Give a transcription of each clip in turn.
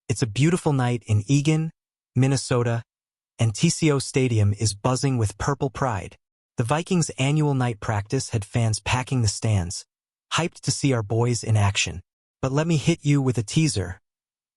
It's a beautiful night in Eagan, Minnesota, and TCO Stadium is buzzing with purple pride. The Vikings' annual night practice had fans packing the stands, hyped to see our boys in action. But let me hit you with a teaser.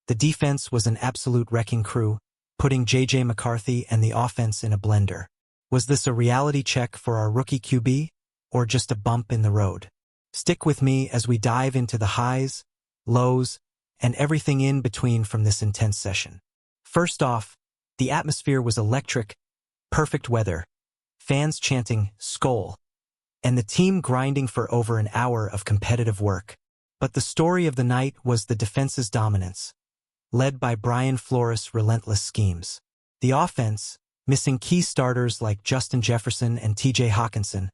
The defense was an absolute wrecking crew, putting J.J. McCarthy and the offense in a blender. Was this a reality check for our rookie QB, or just a bump in the road? Stick with me as we dive into the highs, lows, and everything in between from this intense session. First off, the atmosphere was electric, perfect weather, fans chanting SKOL, and the team grinding for over an hour of competitive work. But the story of the night was the defense's dominance, led by Brian Flores' relentless schemes. The offense, missing key starters like Justin Jefferson and T.J. Hawkinson,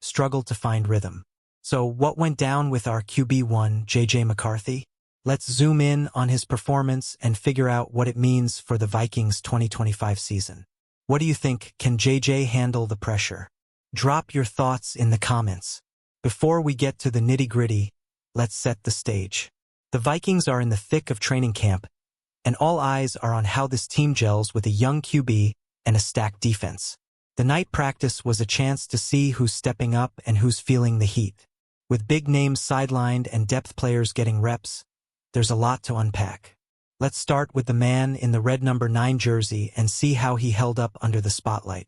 struggled to find rhythm. So what went down with our QB1, J.J. McCarthy? Let's zoom in on his performance and figure out what it means for the Vikings' 2025 season. What do you think? Can J.J. handle the pressure? Drop your thoughts in the comments. Before we get to the nitty-gritty, let's set the stage. The Vikings are in the thick of training camp, and all eyes are on how this team gels with a young QB and a stacked defense. The night practice was a chance to see who's stepping up and who's feeling the heat. With big names sidelined and depth players getting reps, there's a lot to unpack. Let's start with the man in the red number 9 jersey and see how he held up under the spotlight.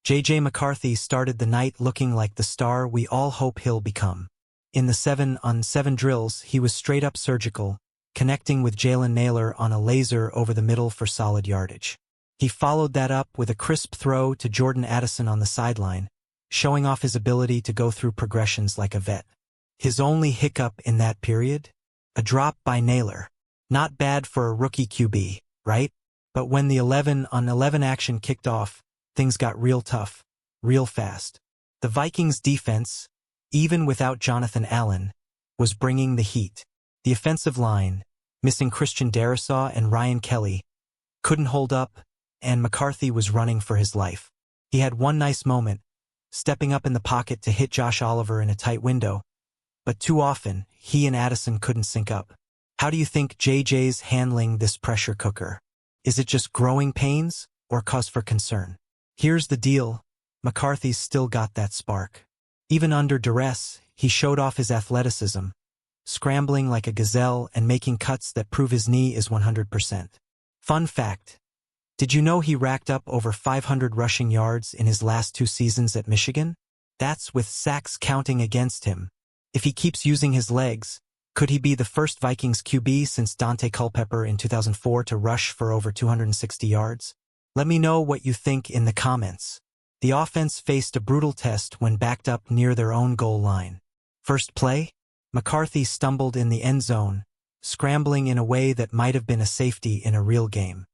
J.J. McCarthy started the night looking like the star we all hope he'll become. In the 7-on-7 drills, he was straight-up surgical, connecting with Jalen Nailor on a laser over the middle for solid yardage. He followed that up with a crisp throw to Jordan Addison on the sideline, showing off his ability to go through progressions like a vet. His only hiccup in that period? A drop by Nailor. Not bad for a rookie QB, right? But when the 11-on-11 action kicked off, things got real tough, real fast. The Vikings' defense, even without Jonathan Allen, was bringing the heat. The offensive line, missing Christian Darrisaw and Ryan Kelly, couldn't hold up, and McCarthy was running for his life. He had one nice moment, stepping up in the pocket to hit Josh Oliver in a tight window, but too often, he and Addison couldn't sync up. How do you think JJ's handling this pressure cooker? Is it just growing pains, or cause for concern? Here's the deal, McCarthy's still got that spark. Even under duress, he showed off his athleticism, scrambling like a gazelle and making cuts that prove his knee is 100%. Fun fact, did you know he racked up over 500 rushing yards in his last 2 seasons at Michigan? That's with sacks counting against him. If he keeps using his legs, could he be the first Vikings QB since Dante Culpepper in 2004 to rush for over 260 yards? Let me know what you think in the comments. The offense faced a brutal test when backed up near their own goal line. First play, McCarthy stumbled in the end zone, scrambling in a way that might have been a safety in a real game.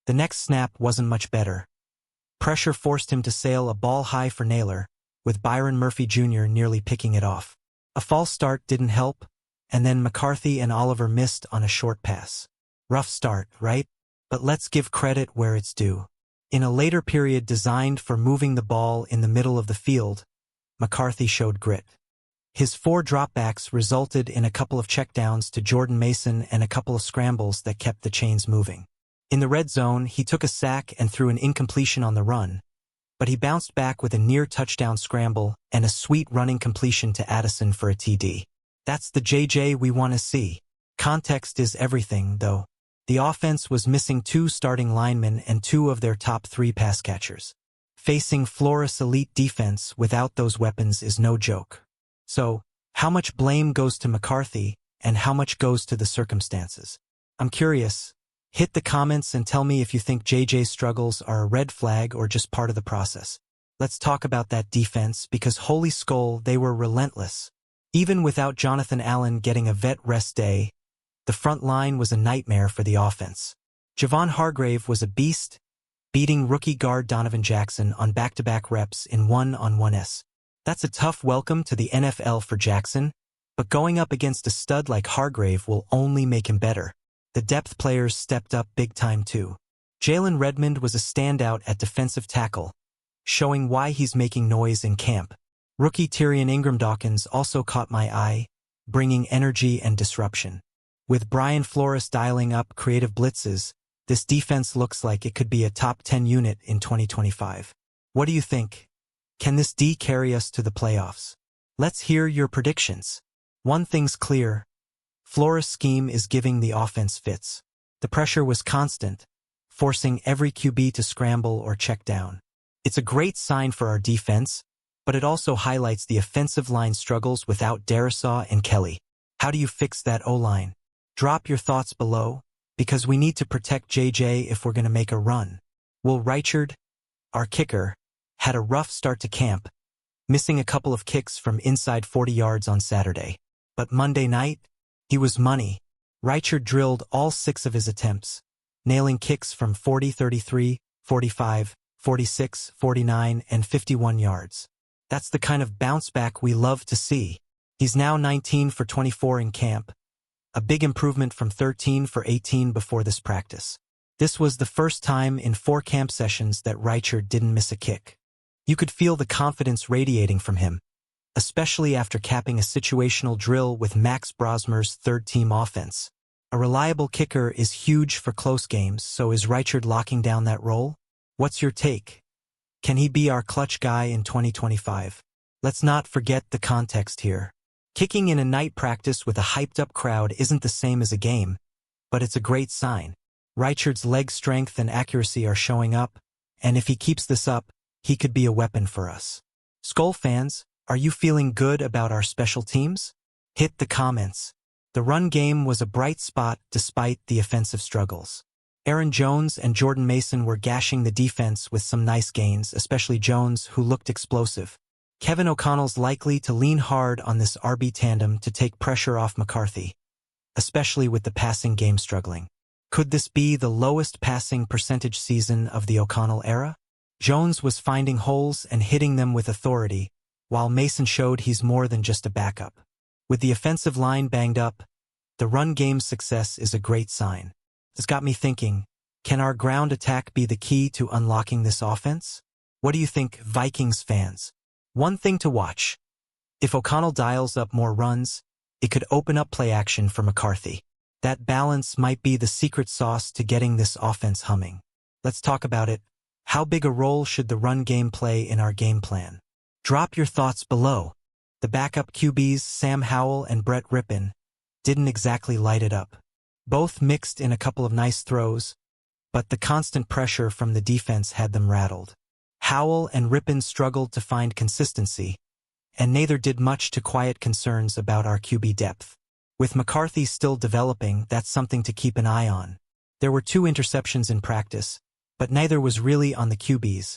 The next snap wasn't much better. Pressure forced him to sail a ball high for Nailor, with Byron Murphy Jr. nearly picking it off. A false start didn't help, and then McCarthy and Oliver missed on a short pass. Rough start, right? But let's give credit where it's due. In a later period designed for moving the ball in the middle of the field, McCarthy showed grit. His 4 dropbacks resulted in a couple of checkdowns to Jordan Mason and a couple of scrambles that kept the chains moving. In the red zone, he took a sack and threw an incompletion on the run, but he bounced back with a near-touchdown scramble and a sweet running completion to Addison for a TD. That's the JJ we want to see. Context is everything, though. The offense was missing 2 starting linemen and 2 of their top 3 pass catchers. Facing Flores' elite defense without those weapons is no joke. So, how much blame goes to McCarthy, and how much goes to the circumstances? I'm curious. Hit the comments and tell me if you think JJ's struggles are a red flag or just part of the process. Let's talk about that defense because holy SKOL, they were relentless. Even without Jonathan Allen getting a vet rest day, the front line was a nightmare for the offense. Javon Hargrave was a beast, beating rookie guard Donovan Jackson on back-to-back reps in 1-on-1s. That's a tough welcome to the NFL for Jackson, but going up against a stud like Hargrave will only make him better. The depth players stepped up big time too. Jalen Redmond was a standout at defensive tackle, showing why he's making noise in camp. Rookie Tyrion Ingram Dawkins also caught my eye, bringing energy and disruption. With Brian Flores dialing up creative blitzes, this defense looks like it could be a top 10 unit in 2025. What do you think? Can this D carry us to the playoffs? Let's hear your predictions. One thing's clear. Flores' scheme is giving the offense fits. The pressure was constant, forcing every QB to scramble or check down. It's a great sign for our defense, but it also highlights the offensive line struggles without Darisaw and Kelly. How do you fix that O-line? Drop your thoughts below, because we need to protect JJ if we're going to make a run. Will Reichard, our kicker, had a rough start to camp, missing a couple of kicks from inside 40 yards on Saturday. But Monday night, he was money. Reichard drilled all 6 of his attempts, nailing kicks from 40, 33, 45, 46, 49, and 51 yards. That's the kind of bounce back we love to see. He's now 19 for 24 in camp, a big improvement from 13 for 18 before this practice. This was the first time in 4 camp sessions that Reichard didn't miss a kick. You could feel the confidence radiating from him, especially after capping a situational drill with Max Brosmer's third-team offense. A reliable kicker is huge for close games, so is Reichard locking down that role? What's your take? Can he be our clutch guy in 2025? Let's not forget the context here. Kicking in a night practice with a hyped-up crowd isn't the same as a game, but it's a great sign. Reichard's leg strength and accuracy are showing up, and if he keeps this up, he could be a weapon for us. SKOL fans, are you feeling good about our special teams? Hit the comments. The run game was a bright spot despite the offensive struggles. Aaron Jones and Jordan Mason were gashing the defense with some nice gains, especially Jones, who looked explosive. Kevin O'Connell's likely to lean hard on this RB tandem to take pressure off McCarthy, especially with the passing game struggling. Could this be the lowest passing percentage season of the O'Connell era? Jones was finding holes and hitting them with authority, while Mason showed he's more than just a backup. With the offensive line banged up, the run game's success is a great sign. This got me thinking, can our ground attack be the key to unlocking this offense? What do you think, Vikings fans? One thing to watch. If O'Connell dials up more runs, it could open up play action for McCarthy. That balance might be the secret sauce to getting this offense humming. Let's talk about it. How big a role should the run game play in our game plan? Drop your thoughts below. The backup QBs, Sam Howell and Brett Rippon, didn't exactly light it up. Both mixed in a couple of nice throws, but the constant pressure from the defense had them rattled. Howell and Rippon struggled to find consistency, and neither did much to quiet concerns about our QB depth. With McCarthy still developing, that's something to keep an eye on. There were 2 interceptions in practice, but neither was really on the QBs.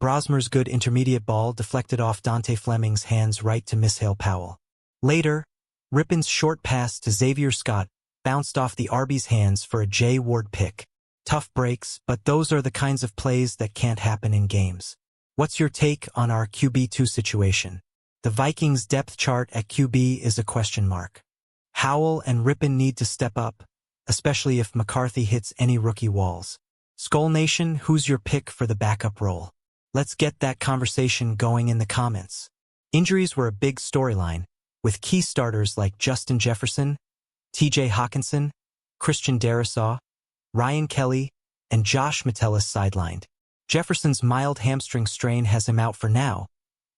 Brosmer's good intermediate ball deflected off Dante Fleming's hands right to Mishael Powell. Later, Rippon's short pass to Xavier Scott bounced off the RB's hands for a Jay Ward pick. Tough breaks, but those are the kinds of plays that can't happen in games. What's your take on our QB2 situation? The Vikings' depth chart at QB is a question mark. Howell and Rippon need to step up, especially if McCarthy hits any rookie walls. SKOL Nation, who's your pick for the backup role? Let's get that conversation going in the comments. Injuries were a big storyline, with key starters like Justin Jefferson, TJ Hawkinson, Christian Darisaw, Ryan Kelly, and Josh Metellus sidelined. Jefferson's mild hamstring strain has him out for now,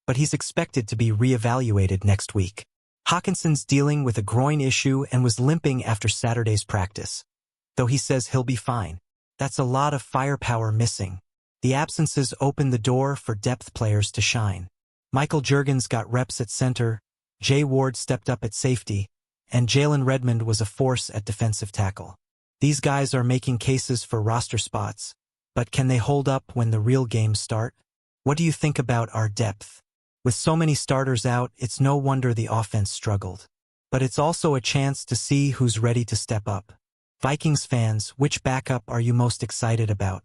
but he's expected to be reevaluated next week. Hawkinson's dealing with a groin issue and was limping after Saturday's practice, though he says he'll be fine. That's a lot of firepower missing. The absences opened the door for depth players to shine. Michael Juergens got reps at center, Jay Ward stepped up at safety, and Jalen Redmond was a force at defensive tackle. These guys are making cases for roster spots, but can they hold up when the real games start? What do you think about our depth? With so many starters out, it's no wonder the offense struggled. But it's also a chance to see who's ready to step up. Vikings fans, which backup are you most excited about?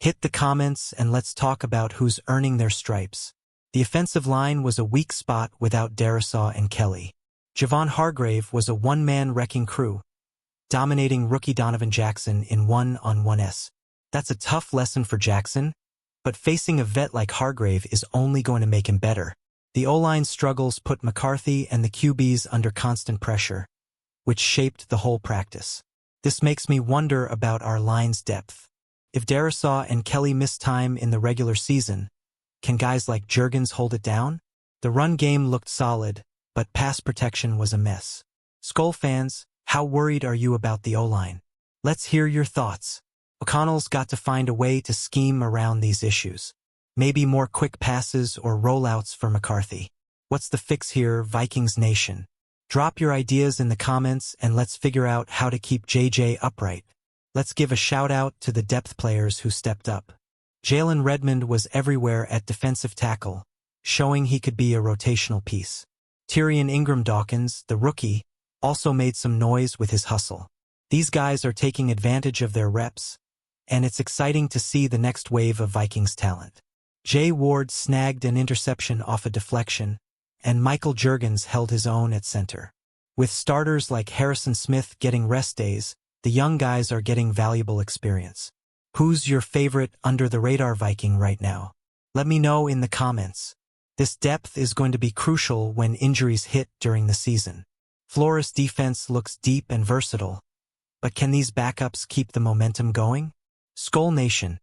Hit the comments and let's talk about who's earning their stripes. The offensive line was a weak spot without Darisaw and Kelly. Javon Hargrave was a one-man wrecking crew, dominating rookie Donovan Jackson in one-on-ones. That's a tough lesson for Jackson, but facing a vet like Hargrave is only going to make him better. The O-line struggles put McCarthy and the QBs under constant pressure, which shaped the whole practice. This makes me wonder about our line's depth. If Darisaw and Kelly miss time in the regular season, can guys like Jurgens hold it down? The run game looked solid, but pass protection was a mess. SKOL fans, how worried are you about the O-line? Let's hear your thoughts. O'Connell's got to find a way to scheme around these issues. Maybe more quick passes or rollouts for McCarthy. What's the fix here, Vikings Nation? Drop your ideas in the comments and let's figure out how to keep JJ upright. Let's give a shout out to the depth players who stepped up. Jalen Redmond was everywhere at defensive tackle, showing he could be a rotational piece. Tyrion Ingram-Dawkins, the rookie, also made some noise with his hustle. These guys are taking advantage of their reps, and it's exciting to see the next wave of Vikings talent. Jay Ward snagged an interception off a deflection, and Michael Jurgens held his own at center. With starters like Harrison Smith getting rest days, the young guys are getting valuable experience. Who's your favorite under-the-radar Viking right now? Let me know in the comments. This depth is going to be crucial when injuries hit during the season. Flores' defense looks deep and versatile, but can these backups keep the momentum going? SKOL Nation,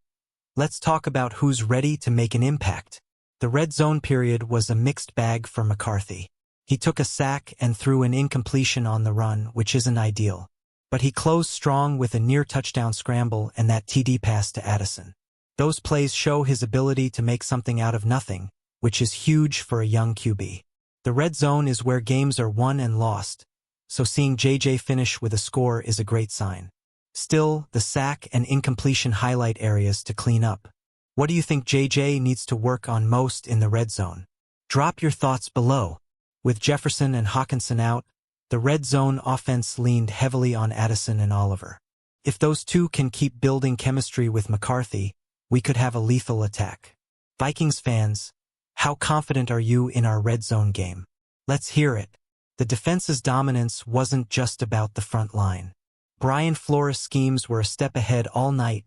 let's talk about who's ready to make an impact. The red zone period was a mixed bag for McCarthy. He took a sack and threw an incompletion on the run, which isn't ideal. But he closed strong with a near touchdown scramble and that TD pass to Addison. Those plays show his ability to make something out of nothing, which is huge for a young QB. The red zone is where games are won and lost, so seeing JJ finish with a score is a great sign. Still, the sack and incompletion highlight areas to clean up. What do you think JJ needs to work on most in the red zone? Drop your thoughts below. With Jefferson and Hockenson out, the red zone offense leaned heavily on Addison and Oliver. If those two can keep building chemistry with McCarthy, we could have a lethal attack. Vikings fans, how confident are you in our red zone game? Let's hear it. The defense's dominance wasn't just about the front line. Brian Flores' schemes were a step ahead all night,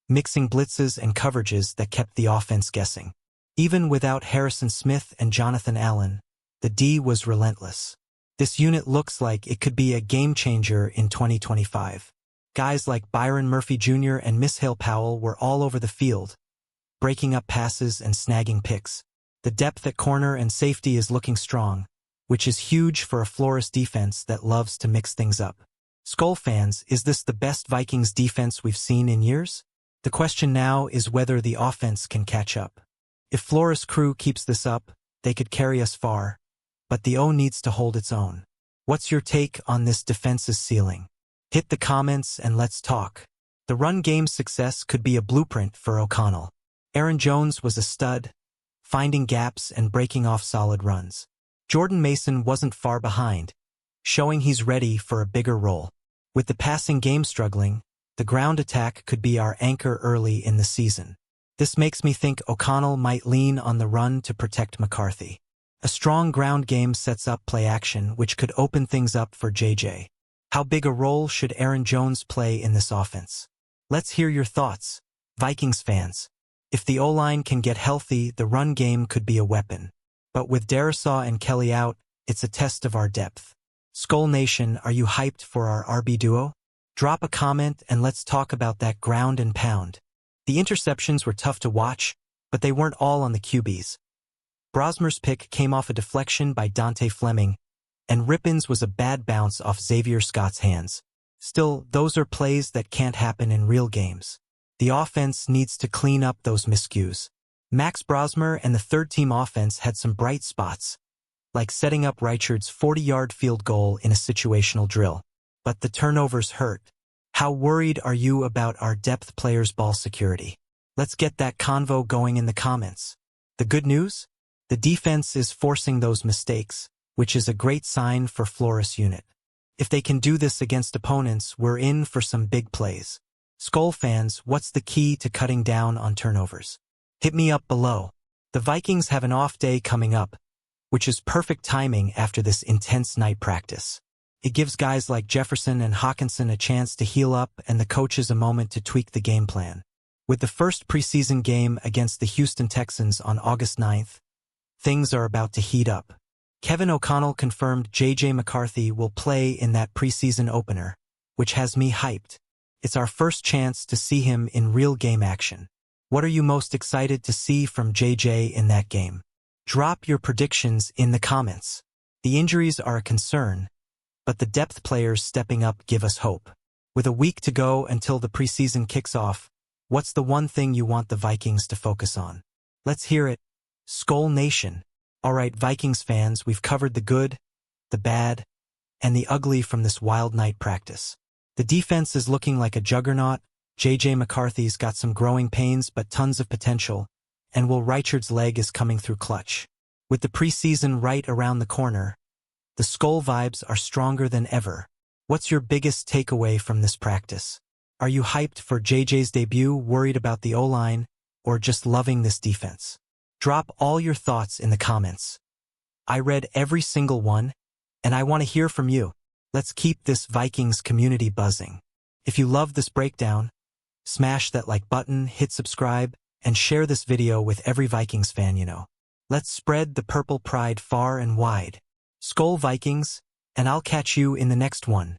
mixing blitzes and coverages that kept the offense guessing. Even without Harrison Smith and Jonathan Allen, the D was relentless. This unit looks like it could be a game-changer in 2025. Guys like Byron Murphy Jr. and Mishael Powell were all over the field, breaking up passes and snagging picks. The depth at corner and safety is looking strong, which is huge for a Flores defense that loves to mix things up. SKOL fans, is this the best Vikings defense we've seen in years? The question now is whether the offense can catch up. If Flores' crew keeps this up, they could carry us far, but the O needs to hold its own. What's your take on this defense's ceiling? Hit the comments and let's talk. The run game's success could be a blueprint for O'Connell. Aaron Jones was a stud, finding gaps and breaking off solid runs. Jordan Mason wasn't far behind, showing he's ready for a bigger role. With the passing game struggling, the ground attack could be our anchor early in the season. This makes me think O'Connell might lean on the run to protect McCarthy. A strong ground game sets up play action, which could open things up for JJ. How big a role should Aaron Jones play in this offense? Let's hear your thoughts, Vikings fans. If the O-line can get healthy, the run game could be a weapon. But with Darisaw and Kelly out, it's a test of our depth. SKOL Nation, are you hyped for our RB duo? Drop a comment and let's talk about that ground and pound. The interceptions were tough to watch, but they weren't all on the QBs. Brosmer's pick came off a deflection by Dante Fleming, and Rippin's was a bad bounce off Xavier Scott's hands. Still, those are plays that can't happen in real games. The offense needs to clean up those miscues. Max Brosmer and the third-team offense had some bright spots, like setting up Reichard's 40-yard field goal in a situational drill. But the turnovers hurt. How worried are you about our depth players' ball security? Let's get that convo going in the comments. The good news? The defense is forcing those mistakes, which is a great sign for Flores' unit. If they can do this against opponents, we're in for some big plays. SKOL fans, what's the key to cutting down on turnovers? Hit me up below. The Vikings have an off day coming up, which is perfect timing after this intense night practice. It gives guys like Jefferson and Hockenson a chance to heal up and the coaches a moment to tweak the game plan. With the first preseason game against the Houston Texans on August 9th, things are about to heat up. Kevin O'Connell confirmed JJ McCarthy will play in that preseason opener, which has me hyped. It's our first chance to see him in real game action. What are you most excited to see from JJ in that game? Drop your predictions in the comments. The injuries are a concern, but the depth players stepping up give us hope. With a week to go until the preseason kicks off, what's the one thing you want the Vikings to focus on? Let's hear it. SKOL Nation. Alright, Vikings fans, we've covered the good, the bad, and the ugly from this wild night practice. The defense is looking like a juggernaut. JJ McCarthy's got some growing pains but tons of potential, and Will Reichard's leg is coming through clutch. With the preseason right around the corner, the SKOL vibes are stronger than ever. What's your biggest takeaway from this practice? Are you hyped for JJ's debut, worried about the O-line, or just loving this defense? Drop all your thoughts in the comments. I read every single one, and I want to hear from you. Let's keep this Vikings community buzzing. If you love this breakdown, smash that like button, hit subscribe, and share this video with every Vikings fan you know. Let's spread the purple pride far and wide. SKOL Vikings, and I'll catch you in the next one.